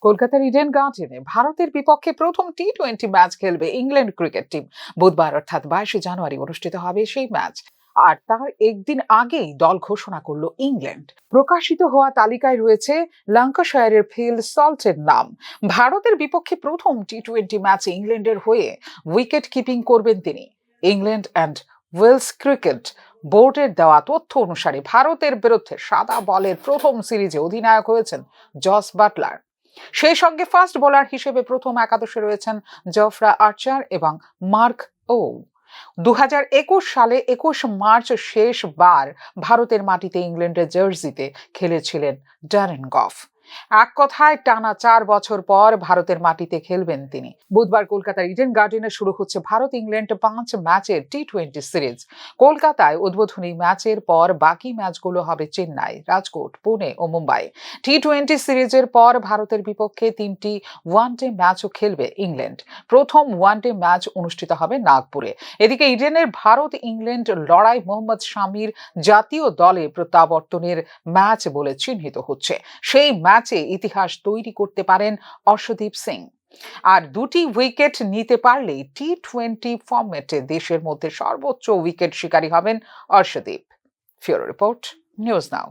কলকাতার ইডেন গার্ডেনে ভারতের বিপক্ষে প্রথম টি-20 ম্যাচ খেলবে ইংল্যান্ড ক্রিকেট টিম। বুধবার অর্থাৎ 22শে জানুয়ারি অনুষ্ঠিত হবে সেই ম্যাচ। আর তার একদিন আগেই দল ঘোষণা করলো ইংল্যান্ড। প্রকাশিত হওয়া তালিকায় রয়েছে ল্যাঙ্কাশায়ারের ফিল সল্টের নাম। ভারতের বিপক্ষে প্রথম টি-20 ম্যাচে ইংল্যান্ডের হয়ে উইকেট কিপিং করবেন তিনি। ইংল্যান্ড অ্যান্ড ওয়েলস ক্রিকেট বোর্ডের দেওয়া তথ্য অনুসারে ভারতের বিরুদ্ধে সাদা বলের প্রথম সিরিজে অধিনায়ক হয়েছেন জস বাটলার। সেই সঙ্গে ফাস্ট বোলার হিসেবে প্রথম একাদশে রয়েছেন জফরা আর্চার এবং মার্ক ও। 2021 সালে 21 মার্চ শেষবার ভারতের মাটিতে ইংল্যান্ডের জার্সিতে খেলেছিলেন ড্যারেন গফ। এক কথায় টানা 4 বছর পর ভারতের মাটিতে খেলবেন তিনি। বুধবার কলকাতার ইডেন গার্ডেনে শুরু হচ্ছে ভারত ইংল্যান্ড 5 ম্যাচের টি-20 সিরিজ। কলকাতায় উদ্বোধনী ম্যাচের পর বাকি ম্যাচগুলো হবে চেন্নাই, রাজকোট, পুনে ও মুম্বাই। টি-20 সিরিজের পর ভারতের বিপক্ষে 3টি ওয়ানডে ম্যাচও খেলবে ইংল্যান্ড। প্রথম ওয়ানডে ম্যাচ অনুষ্ঠিত হবে নাগপুরে। এদিকে ইডেনের ভারত ইংল্যান্ড লড়াই মোহাম্মদ শামির জাতীয় দলে প্রত্যাবর্তনের ম্যাচ বলে চিহ্নিত হচ্ছে। সেই ম্যাচে ইতিহাস তৈরি করতে পারেন অর্শদীপ সিং। আর 2টি উইকেট নিতে পারলেই টি-20 ফরম্যাটে দেশের মধ্যে সর্বোচ্চ উইকেট শিকারী হবেন অর্শদীপ। ফিউরো রিপোর্ট, নিউজ নাও।